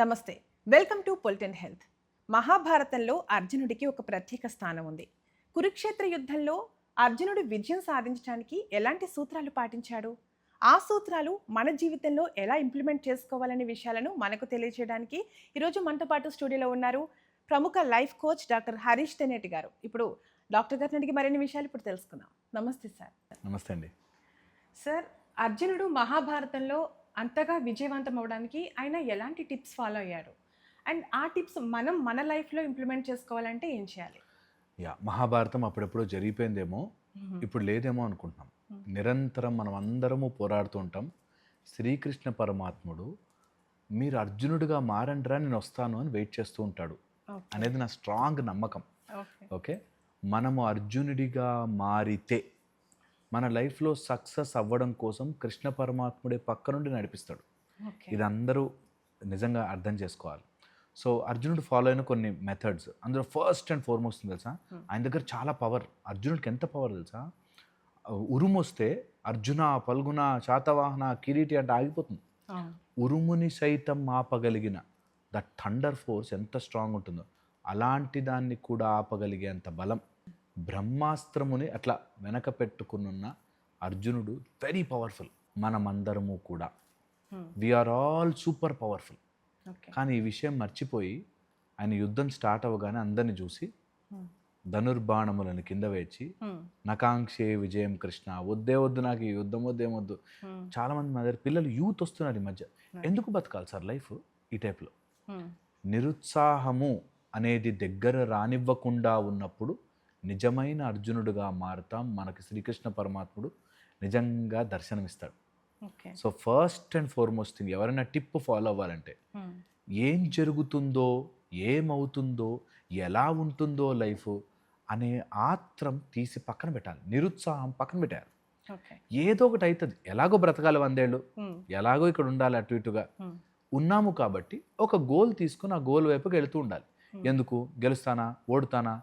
నమస్తే. Welcome to పొలిటిన్ health. మహాభారతంలో అర్జునుడికి ఒక ప్రత్యేక స్థానం ఉంది. కురుక్షేత్ర యుద్ధంలో అర్జునుడు విజయం సాధించడానికి ఎలాంటి సూత్రాలు పాటించాడు? ఆ సూత్రాలు మన జీవితంలో ఎలా ఇంప్లిమెంట్ చేసుకోవాలనే విషయాలను మనకు తెలియజేయడానికి ఈరోజు మనతో పాటు స్టూడియోలో ఉన్నారు ప్రముఖ life coach doctor Harish Teneti గారు. ఇప్పుడు డాక్టర్ గారిని అడిగి మరిన్ని విషయాలు ఇప్పుడు తెలుసుకుందాం. నమస్తే సార్. నమస్తే అండి. సార్, అర్జునుడు మహాభారతంలో అంతగా విజయవంతం అవ్వడానికి ఆయన ఎలాంటి టిప్స్ ఫాలో అయ్యారు? అండ్ ఆ టిప్స్ మనం మన లైఫ్లో ఇంప్లిమెంట్ చేసుకోవాలంటే ఏం చేయాలి? మహాభారతం అప్పుడెప్పుడో జరిగిపోయిందేమో, ఇప్పుడు లేదేమో అనుకుంటున్నాం. నిరంతరం మనం అందరము పోరాడుతూ ఉంటాం. శ్రీకృష్ణ పరమాత్ముడు మీరు అర్జునుడిగా మారండిరా నేను వస్తాను అని వెయిట్ చేస్తూ ఉంటాడు అనేది నా స్ట్రాంగ్ నమ్మకం. ఓకే, మనము అర్జునుడిగా మారితే మన లైఫ్లో సక్సెస్ అవ్వడం కోసం కృష్ణ పరమాత్ముడే పక్క నుండి నడిపిస్తాడు. ఇది అందరూ నిజంగా అర్థం చేసుకోవాలి. సో అర్జునుడు ఫాలో అయిన కొన్ని మెథడ్స్, అందులో ఫస్ట్ అండ్ ఫార్మోస్ట్ తెలుసా, ఆయన దగ్గర చాలా పవర్. అర్జునుడికి ఎంత పవర్ తెలుసా, ఉరుము వస్తే అర్జున పల్గున శాతవాహన కిరీటి అంటే ఆగిపోతుంది. ఉరుముని సైతం ఆపగలిగిన ద థండర్ ఫోర్స్ ఎంత స్ట్రాంగ్ ఉంటుందో అలాంటి దాన్ని కూడా ఆపగలిగేంత బలం. బ్రహ్మాస్త్రముని అట్లా వెనక పెట్టుకున్న అర్జునుడు వెరీ పవర్ఫుల్. మనమందరము కూడా వీఆర్ ఆల్ సూపర్ పవర్ఫుల్. కానీ ఈ విషయం మర్చిపోయి ఆయన యుద్ధం స్టార్ట్ అవ్వగానే అందరిని చూసి ధనుర్బాణములను కింద వేచి నకాంక్షే విజయం కృష్ణ, వద్దే వద్దు నాకు ఈ యుద్ధం వద్దేమొద్దు. చాలామంది మా దగ్గర పిల్లలు యూత్ వస్తున్నారు ఈ మధ్య. ఎందుకు బతకాలి సార్ లైఫ్ ఈ టైప్లో? నిరుత్సాహము అనేది దగ్గర రానివ్వకుండా ఉన్నప్పుడు నిజమైన అర్జునుడిగా మారుతాం. మనకి శ్రీకృష్ణ పరమాత్ముడు నిజంగా దర్శనమిస్తాడు. So first and foremost thing, ఎవరైనా టిప్ ఫాలో అవ్వాలంటే ఏం జరుగుతుందో, ఏమవుతుందో, ఎలా ఉంటుందో లైఫ్ అనే ఆత్రం తీసి పక్కన పెట్టాలి. నిరుత్సాహం పక్కన పెట్టాలి. ఏదో ఒకటి అవుతుంది, ఎలాగో బ్రతకాలి 100 ఏళ్ళు, ఎలాగో ఇక్కడ ఉండాలి, అటు ఇటుగా ఉన్నాము కాబట్టి ఒక గోల్ తీసుకుని ఆ గోల్ వైపుకి వెళుతూ ఉండాలి. ఎందుకు గెలుస్తానా, ఓడుతానా,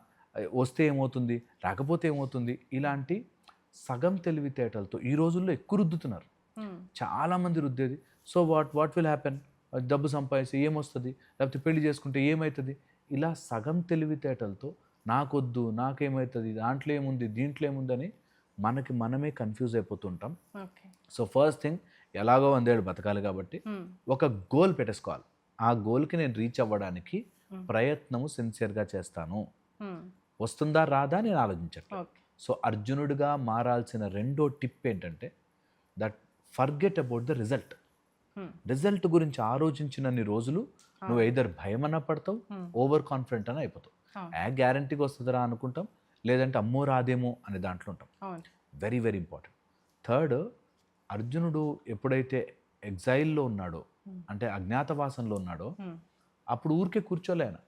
వస్తే ఏమవుతుంది, రాకపోతే ఏమవుతుంది, ఇలాంటి సగం తెలివితేటలతో ఈ రోజుల్లో ఎక్కువ రుద్దుతున్నారు. చాలామంది రుద్దేది సో వాట్ విల్ హ్యాపెన్, డబ్బు సంపాదిస్తే ఏమొస్తుంది, లేకపోతే పెళ్లి చేసుకుంటే ఏమవుతుంది, ఇలా సగం తెలివితేటలతో నాకొద్దు, నాకేమవుతుంది, దాంట్లో ఏముంది, దీంట్లో ఏముందని మనకి మనమే కన్ఫ్యూజ్ అయిపోతుంటాం. సో ఫస్ట్ థింగ్, ఎలాగో 100 ఏళ్ళు బతకాలి కాబట్టి ఒక గోల్ పెట్టేసుకోవాలి. ఆ గోల్కి నేను రీచ్ అవ్వడానికి ప్రయత్నము సిన్సియర్గా చేస్తాను. వస్తుందా రాదా నేను ఆలోచించట్లేదు. సో అర్జునుడిగా మారాల్సిన రెండో టిప్ ఏంటంటే that forget about the result. Result గురించి ఆలోచించినన్ని రోజులు నువ్వు ఎయిదర్ భయం అన్న పడతావు, ఓవర్ కాన్ఫిడెంట్ అని అయిపోతావు. గ్యారంటీగా వస్తుందిరా అనుకుంటాం, లేదంటే అమ్మో రాదేమో అనే దాంట్లో ఉంటాం. Very very important. థర్డ్, అర్జునుడు ఎప్పుడైతే ఎగ్జైల్లో ఉన్నాడో, అంటే అజ్ఞాతవాసంలో ఉన్నాడో, అప్పుడు ఊరికే కూర్చోలే. ఆయన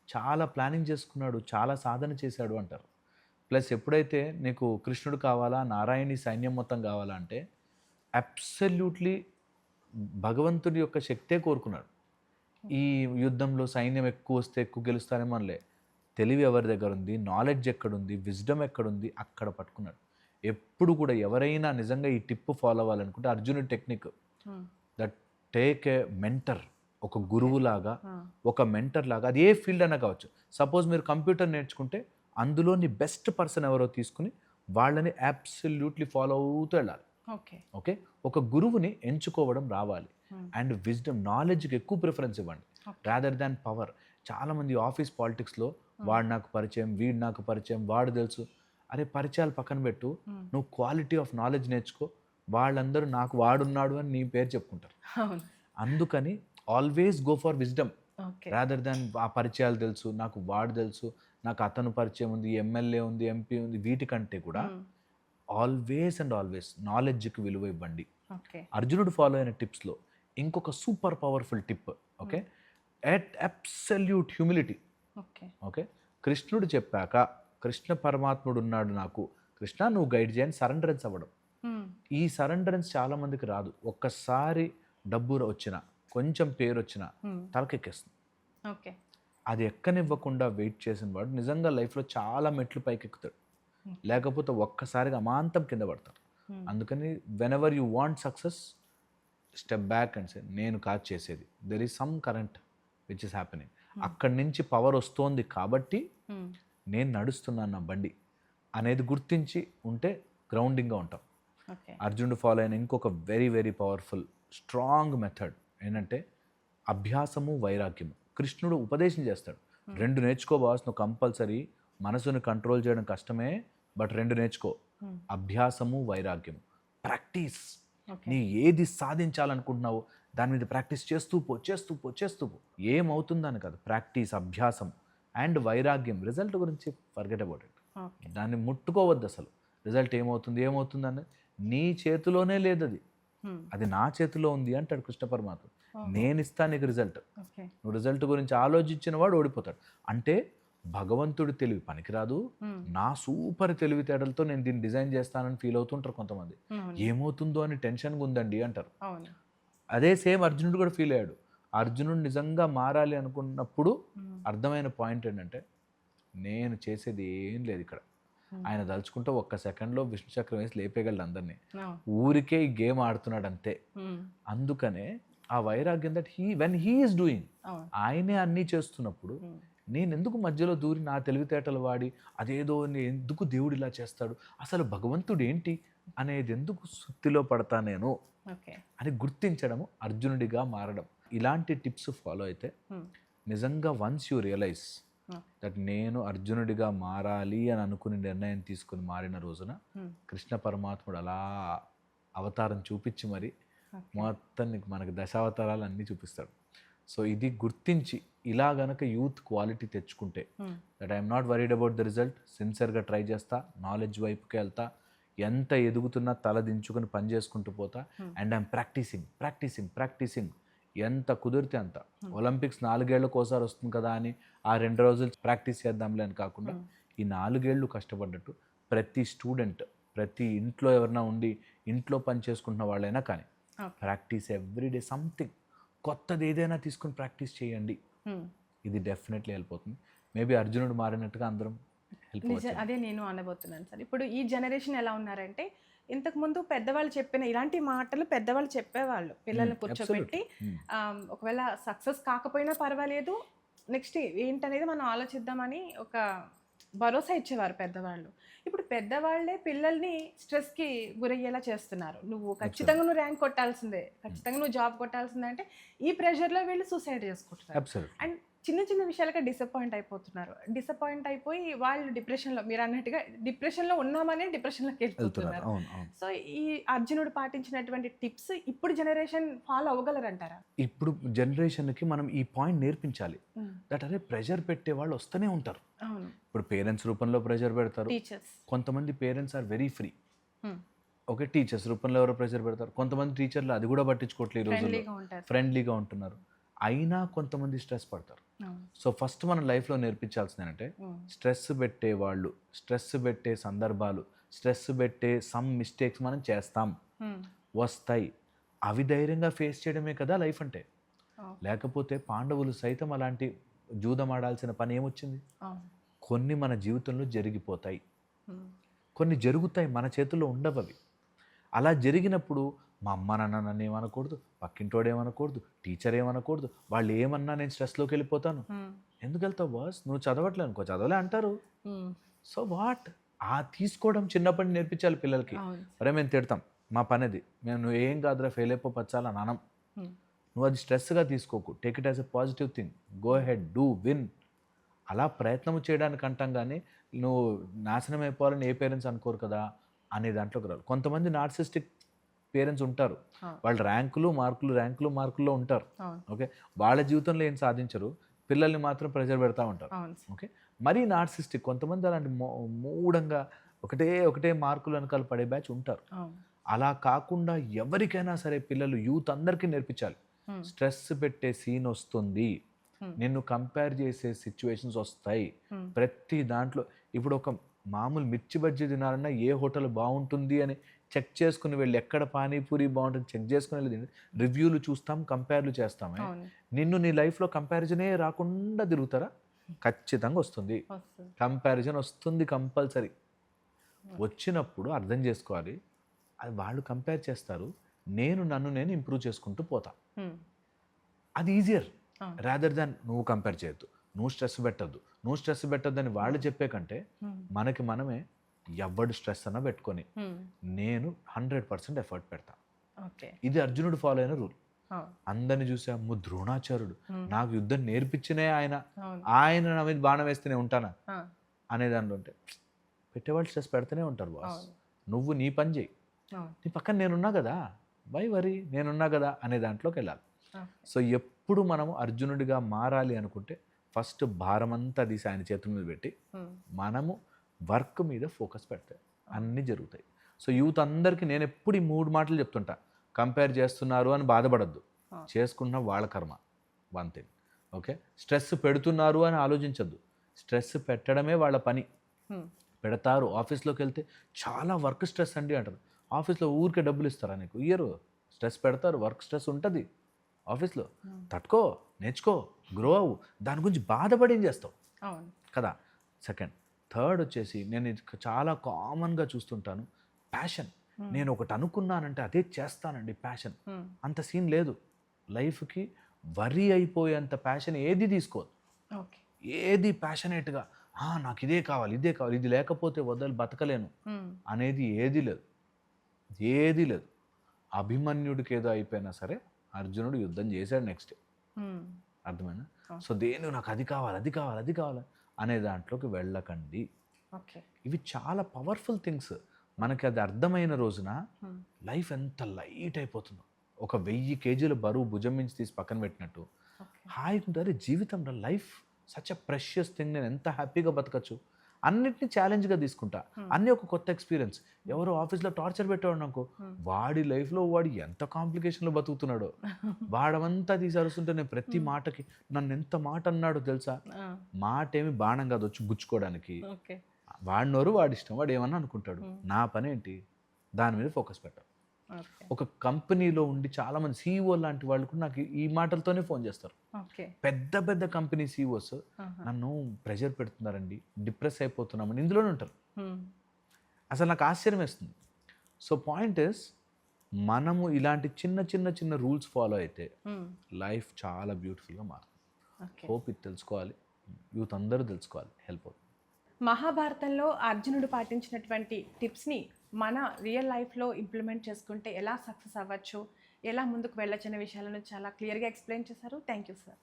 చాలా ప్లానింగ్ చేసుకున్నాడు, చాలా సాధన చేశాడు అంటారు. ప్లస్ ఎప్పుడైతే నీకు కృష్ణుడు కావాలా, నారాయణి సైన్యం మొత్తం కావాలా అంటే అబ్సల్యూట్లీ భగవంతుడి యొక్క శక్తే కోరుకున్నాడు. ఈ యుద్ధంలో సైన్యం ఎక్కువ వస్తే ఎక్కువ గెలుస్తానేమో అనలే. తెలివి ఎవరి దగ్గర ఉంది, నాలెడ్జ్ ఎక్కడుంది, విజ్డమ్ ఎక్కడుంది, అక్కడ పట్టుకున్నాడు. ఎప్పుడు కూడా ఎవరైనా నిజంగా ఈ టిప్ ఫాలో అవ్వాలనుకుంటే అర్జునుడి technique that take a mentor, ఒక గురువులాగా, ఒక మెంటర్ లాగా, అది ఏ ఫీల్డ్ అయినా కావచ్చు. సపోజ్ మీరు కంప్యూటర్ నేర్చుకుంటే అందులోని బెస్ట్ పర్సన్ ఎవరో తీసుకుని వాళ్ళని అబ్సల్యూట్లీ ఫాలో అవుతూ వెళ్ళాలి. ఓకే, ఒక గురువుని ఎంచుకోవడం రావాలి. అండ్ విజ్డమ్, నాలెడ్జ్కి ఎక్కువ ప్రిఫరెన్స్ ఇవ్వండి రాదర్ దాన్ పవర్. చాలామంది ఆఫీస్ పాలిటిక్స్లో వాడు నాకు పరిచయం, వీడు నాకు పరిచయం, వాడు తెలుసు. అరే పరిచయాలు పక్కన పెట్టు, నువ్వు క్వాలిటీ ఆఫ్ నాలెడ్జ్ నేర్చుకో. వాళ్ళందరూ నాకు వాడున్నాడు అని నీ పేరు చెప్పుకుంటారు. అందుకని always go for wisdom rather than ఆ పరిచయాలు తెలుసు, నాకు వాడు తెలుసు, నాకు అతను పరిచయం ఉంది, ఎమ్మెల్యే ఉంది, ఎంపీ ఉంది, వీటికంటే కూడా ఆల్వేస్ అండ్ ఆల్వేస్ నాలెడ్జ్కి విలువ ఇవ్వండి. అర్జునుడు ఫాలో అయిన టిప్స్లో ఇంకొక super powerful tip, okay, at absolute humility. Okay, కృష్ణుడు చెప్పాక, కృష్ణ పరమాత్ముడు ఉన్నాడు నాకు, కృష్ణ నువ్వు గైడ్ చేయని సరెండరెన్స్ అవ్వడం. ఈ సరెండరెన్స్ చాలా మందికి రాదు. ఒక్కసారి డబ్బు వచ్చినా, కొంచెం పేరు వచ్చినా తలకెక్కేస్తుంది. అది ఎక్కనివ్వకుండా వెయిట్ చేసిన వాడు నిజంగా లైఫ్లో చాలా మెట్లు పైకి ఎక్కుతాడు. లేకపోతే ఒక్కసారిగా అమాంతం కింద పడతాడు. అందుకని when ever you want success, step back and say నేను కాదు చేసేది, there is some current, which is happening. అక్కడి నుంచి పవర్ వస్తోంది కాబట్టి నేను నడుస్తున్నాను నా బండి అనేది గుర్తించి ఉంటే గ్రౌండింగ్గా ఉంటాం. ఓకే. అర్జునుడు ఫాలో అయిన ఇంకొక very very powerful strong method ఏంటంటే అభ్యాసము వైరాగ్యము. కృష్ణుడు ఉపదేశం చేస్తాడు, 2 నేర్చుకో బాస్, నువ్వు కంపల్సరీ మనసుని కంట్రోల్ చేయడం కష్టమే, బట్ 2 నేర్చుకో, అభ్యాసము వైరాగ్యము. ప్రాక్టీస్, నీ ఏది సాధించాలనుకుంటున్నావో దాని మీద ప్రాక్టీస్ చేస్తూ పో. ఏమవుతుందని కాదు, ప్రాక్టీస్, అభ్యాసం అండ్ వైరాగ్యం. రిజల్ట్ గురించి ఫర్గెట్ అబౌట్ ఇట్. దాన్ని ముట్టుకోవద్దు అసలు. రిజల్ట్ ఏమవుతుంది అన్నది నీ చేతిలోనే లేదు, అది నా చేతిలో ఉంది అంటాడు కృష్ణ పరమాత్మ. నేను ఇస్తాను నీకు రిజల్ట్, నువ్వు రిజల్ట్ గురించి ఆలోచించిన వాడు ఓడిపోతాడు. అంటే భగవంతుడి తెలివి పనికిరాదు, నా సూపర్ తెలివితేటలతో నేను దీన్ని డిజైన్ చేస్తానని ఫీల్ అవుతుంటారు కొంతమంది. ఏమవుతుందో అని టెన్షన్గా ఉందండి అంటారు. అదే సేమ్ అర్జునుడు కూడా ఫీల్ అయ్యాడు. అర్జునుడు నిజంగా మారాలి అనుకున్నప్పుడు అర్థమైన పాయింట్ ఏంటంటే, నేను చేసేది ఏం లేదు ఇక్కడ. ఆయన దలుచుకుంటే ఒక్క సెకండ్లో విష్ణు చక్రం వేసి లేపేయగలడు అందరినీ. ఊరికే ఈ గేమ్ ఆడుతున్నాడు అంతే. అందుకనే ఆ వైరాగ్యం that when he is doing, ఆయనే అన్నీ చేస్తున్నప్పుడు నేను ఎందుకు మధ్యలో దూరి నా తెలివితేటలు వాడి అదేదో ఎందుకు దేవుడు ఇలా చేస్తాడు, అసలు భగవంతుడు ఏంటి అనేది ఎందుకు సుత్తిలో పడతా నేను అని గుర్తించడము, అర్జునుడిగా మారడం. ఇలాంటి టిప్స్ ఫాలో అయితే నిజంగా వన్స్ యూ రియలైజ్ దట్ నేను అర్జునుడిగా మారాలి అని అనుకుని నిర్ణయం తీసుకుని మారిన రోజున కృష్ణ పరమాత్ముడు అలా అవతారం చూపించి మరి మొత్తం మనకి దశావతారాలు అన్నీ చూపిస్తాడు. సో ఇది గుర్తించి ఇలా గనక యూత్ క్వాలిటీ తెచ్చుకుంటే, that I'm not worried about the result, సిన్సియర్గా ట్రై చేస్తా, నాలెడ్జ్ వైపుకి వెళ్తా, ఎంత ఎదుగుతున్నా తల దించుకొని పని చేసుకుంటూ పోతా, అండ్ ఐఎమ్ ప్రాక్టీసింగ్ ఎంత కుదిరితే అంత. ఒలింపిక్స్ 4 ఏళ్ళకి ఒకసారి వస్తుంది కదా అని ఆ 2 రోజులు ప్రాక్టీస్ చేద్దాంలే అని కాకుండా ఈ 4 ఏళ్ళు కష్టపడ్డట్టు ప్రతి స్టూడెంట్, ప్రతి ఇంట్లో ఎవరైనా ఉండి ఇంట్లో పని చేసుకుంటున్న వాళ్ళైనా కానీ ప్రాక్టీస్ ఎవ్రీడే సంథింగ్ కొత్తది ఏదైనా తీసుకుని ప్రాక్టీస్ చేయండి. ఇది డెఫినెట్లీ హెల్ప్ అవుతుంది. మేబీ అర్జునుడు మారినట్టుగా అందరం హెల్ప్ అవుతుంది. అదే నేను అనబోతున్నాను సార్. ఇప్పుడు ఈ జనరేషన్ ఎలా ఉన్నారంటే, ఇంతకుముందు పెద్దవాళ్ళు చెప్పిన ఇలాంటి మాటలు పెద్దవాళ్ళు చెప్పేవాళ్ళు పిల్లల్ని కూర్చోబెట్టి, ఒకవేళ సక్సెస్ కాకపోయినా పర్వాలేదు, నెక్స్ట్ ఏంటనేది మనం ఆలోచిద్దామని ఒక భరోసా ఇచ్చేవారు పెద్దవాళ్ళు. ఇప్పుడు పెద్దవాళ్ళే పిల్లల్ని స్ట్రెస్కి గురయ్యేలా చేస్తున్నారు. నువ్వు ఖచ్చితంగా నువ్వు ర్యాంక్ కొట్టాల్సిందే, ఖచ్చితంగా నువ్వు జాబ్ కొట్టాల్సిందే అంటే ఈ ప్రెషర్లో వీళ్ళు సూసైడ్ చేసుకుంటున్నారు. అండ్ చిన్న చిన్న విషయాలకే డిసప్పాయింట్ అయిపోయి వాళ్ళు డిప్రెషన్లో, మీరు అన్నట్టుగా డిప్రెషన్లో ఉన్నామని డిప్రెషన్లోకి వెళ్ళిపోతున్నారు. సో ఈ అర్జునుడు పాటించినటువంటి టిప్స్ ఇప్పుడు జనరేషన్ ఫాలో అవ్వగలరంటారా? ఇప్పుడు జనరేషన్కి మనం ఈ పాయింట్ నేర్పించాలి. దట్ అరే ప్రెషర్ పెట్టే వాళ్ళు వస్తూనే ఉంటారు. ఇప్పుడు పేరెంట్స్ రూపంలో ప్రెషర్ పెడతారు, కొంతమంది parents are very free. Okay, teachers రూపంలో ఎవరో ప్రెషర్ పెడతారు, కొంతమంది టీచర్లు అది కూడా పట్టించుకోవట్లేదు, ఈ రోజుల్లో ఫ్రెండ్లీగా ఉంటున్నారు, అయినా కొంతమంది స్ట్రెస్ పడతారు. సో ఫస్ట్ మన లైఫ్లో నేర్పించాల్సింది ఏంటంటే, స్ట్రెస్ పెట్టే వాళ్ళు, స్ట్రెస్ పెట్టే సందర్భాలు, స్ట్రెస్ పెట్టే సమ్ మిస్టేక్స్ మనం చేస్తాం, వస్తాయి, అవి ధైర్యంగా ఫేస్ చేయడమే కదా లైఫ్ అంటే. లేకపోతే పాండవులు సైతం అలాంటి జూదం ఆడాల్సిన పని ఏమొచ్చింది? కొన్ని మన జీవితంలో జరిగిపోతాయి, కొన్ని జరుగుతాయి, మన చేతుల్లో ఉండవు అవి. అలా జరిగినప్పుడు మా అమ్మ నాన్న నన్ను ఏమనకూడదు, పక్కింటోడు ఏమనకూడదు, టీచర్ ఏమనకూడదు, వాళ్ళు ఏమన్నా నేను స్ట్రెస్లోకి వెళ్ళిపోతాను. ఎందుకు వెళ్తావు బాస్, నువ్వు చదవట్లే అనుకో, చదవలే అంటారు. సో వాట్, ఆ తీసుకోవడం చిన్నప్పటి నేర్పించాలి పిల్లలకి. అరే మేము తిడతాం, మా పనిది, మేము నువ్వు ఏం కాదురా ఫెయిల్ అయిపోవచ్చాలి అని అనం. నువ్వు అది స్ట్రెస్గా తీసుకోకు, take it as a positive thing, go ahead, do, win. అలా ప్రయత్నం చేయడానికి అంటాం, కానీ నువ్వు నాశనం అయిపోవాలని ఏ పేరెంట్స్ అనుకోరు కదా అనే దాంట్లోకి రావాలి. కొంతమంది నార్సిస్టిక్ పేరెంట్స్ ఉంటారు, వాళ్ళు ర్యాంకులు మార్కుల్లో ఉంటారు. ఓకే, వాళ్ళ జీవితంలో ఏం సాధించరు, పిల్లల్ని మాత్రం ప్రెషర్ పెడతా ఉంటారు. ఓకే, మరీ నార్సిస్టిక్ కొంతమంది అలాంటి మూఢంగా ఒకటే మార్కులు వెనకాల పడే బ్యాచ్ ఉంటారు. అలా కాకుండా ఎవరికైనా సరే పిల్లలు, యూత్ అందరికీ నేర్పించాలి. స్ట్రెస్ పెట్టే సీన్ వస్తుంది, నిన్ను కంపేర్ చేసే సిచ్యువేషన్స్ వస్తాయి ప్రతి దాంట్లో. ఇప్పుడు ఒక మామూలు మిర్చి బజ్జీ తినాలన్నా ఏ హోటల్ బాగుంటుంది అని చెక్ చేసుకుని వెళ్ళి, ఎక్కడ పానీపూరి బాగుంటుంది చెక్ చేసుకుని వెళ్ళి రివ్యూలు చూస్తాం, కంపేర్లు చేస్తామే. నిన్ను నీ లైఫ్లో కంపారిజనే రాకుండా తిరుగుతారా? ఖచ్చితంగా వస్తుంది, కంపారిజన్ వస్తుంది కంపల్సరీ. వచ్చినప్పుడు అర్థం చేసుకోవాలి, అది వాళ్ళు కంపేర్ చేస్తారు, నన్ను నేను ఇంప్రూవ్ చేసుకుంటూ పోతా. అది ఈజియర్. అవును. రాదర్ దాన్ నువ్వు కంపేర్ చేయొద్దు, నువ్వు స్ట్రెస్ పెట్టద్దు అని వాళ్ళు చెప్పే కంటే మనకి మనమే ఎవడు స్ట్రెస్ అన్నా పెట్టుకొని నేను 100% ఎఫర్ట్ పెడతా. ఓకే. ఇది అర్జునుడు ఫాలో అయిన రూల్. అందరిని చూసే అమ్ము ద్రోణాచార్యుడు నాకు యుద్ధం నేర్పించినే ఆయన నా మీద బాణం వేస్తూనే ఉంటానా అనే దాంట్లో ఉంటే పెట్టేవాళ్ళు స్ట్రెస్ పెడుతూనే ఉంటారు బాస్. నువ్వు నీ పని చేయి, నీ పక్కన నేనున్నా కదా, వై వరి నేనున్నా కదా అనే దాంట్లోకి వెళ్ళాలి. సో ఎప్పుడు మనము అర్జునుడిగా మారాలి అనుకుంటే ఫస్ట్ భారం అంతా తీసి ఆయన చేతుల మీద పెట్టి మనము వర్క్ మీద ఫోకస్ పెడితే అన్నీ జరుగుతాయి. సో యూత్ అందరికీ నేను ఎప్పుడు ఈ 3 మాటలు చెప్తుంటా. కంపేర్ చేస్తున్నారు అని బాధపడద్దు, చేసుకున్న వాళ్ళ కర్మ, వన్ థింగ్. ఓకే, స్ట్రెస్ పెడుతున్నారు అని ఆలోచించద్దు, స్ట్రెస్ పెట్టడమే వాళ్ళ పని. పెడతారు, ఆఫీస్లోకి వెళ్తే చాలా వర్క్ స్ట్రెస్ అండి అంటారు. ఆఫీస్లో ఊరికే డబ్బులు ఇస్తారా నీకు? ఇయ్యరు. స్ట్రెస్ పెడతారు, వర్క్ స్ట్రెస్ ఉంటుంది ఆఫీస్లో. తట్టుకో, నేర్చుకో, గ్రో అవ్వు, దాని గురించి బాధపడి ఏం చేస్తావు కదా. సెకండ్, థర్డ్ వచ్చేసి నేను ఇది చాలా కామన్గా చూస్తుంటాను, ప్యాషన్. నేను ఒకటి అనుకున్నానంటే అదే చేస్తానండి, ప్యాషన్. అంత సీన్ లేదు లైఫ్కి. వరి అయిపోయేంత ప్యాషన్ ఏది తీసుకోదు. ఏది ప్యాషనేట్గా నాకు ఇదే కావాలి, ఇది లేకపోతే వదలు బతకలేను అనేది ఏది లేదు. అభిమన్యుడికి ఏదో అయిపోయినా సరే అర్జునుడు యుద్ధం చేశాడు నెక్స్ట్ డే. అర్థమైనా? సో దేని నాకు అది కావాలి అనే దాంట్లోకి వెళ్ళకండి. ఇవి చాలా పవర్ఫుల్ థింగ్స్. మనకి అది అర్థమైన రోజున లైఫ్ ఎంత లైట్ అయిపోతుందో. ఒక 1000 కేజీల బరువు భుజం నుంచి తీసి పక్కన పెట్టినట్టు హాయిగా ఉంటుంది జీవితంలో. Life such a precious thing. నేను ఎంత హ్యాపీగా బతకచ్చు, అన్నిటిని ఛాలెంజ్గా తీసుకుంటా. అన్నీ ఒక కొత్త ఎక్స్పీరియన్స్. ఎవరో ఆఫీస్లో టార్చర్ పెట్టేవాడు అనుకో, వాడి లైఫ్లో వాడు ఎంత కాంప్లికేషన్లో బతుకుతున్నాడో వాడమంతా తీసి అరుస్తుంటే నేను ప్రతి మాటకి నన్ను ఎంత మాట అన్నాడో తెలుసా. మాట ఏమి బాణం కాదు వచ్చి గుచ్చుకోవడానికి. వాడినోరు వాడి ఇష్టం, వాడు ఏమన్నా అనుకుంటాడు. నా పని ఏంటి, దాని మీద ఫోకస్ పెట్టాలి. ఒక కంపెనీలో ఉండి చాలామంది CEO లాంటి వాళ్ళు కూడా నాకు ఈ మాటలతోనే ఫోన్ చేస్తారు. పెద్ద కంపెనీ CEOs నన్ను ప్రెషర్ పెడుతున్నారండి, డిప్రెస్ అయిపోతున్నామని ఇందులోనే ఉంటారు. అసలు నాకు ఆశ్చర్యం వేస్తుంది. సో పాయింట్ ఇస్, మనము ఇలాంటి చిన్న రూల్స్ ఫాలో అయితే లైఫ్ చాలా బ్యూటిఫుల్గా మారుతుంది. హోప్ ఇది తెలుసుకోవాలి, యూత్ అందరూ తెలుసుకోవాలి, హెల్ప్ అవుతుంది. మహాభారతంలో అర్జునుడు పాటించినటువంటి టిప్స్ని మన రియల్ లైఫ్లో ఇంప్లిమెంట్ చేసుకుంటే ఎలా సక్సెస్ అవ్వచ్చు, ఎలా ముందుకు వెళ్ళొచ్చు అనే విషయాలను చాలా క్లియర్గా ఎక్స్ప్లెయిన్ చేశారు. Thank you sir.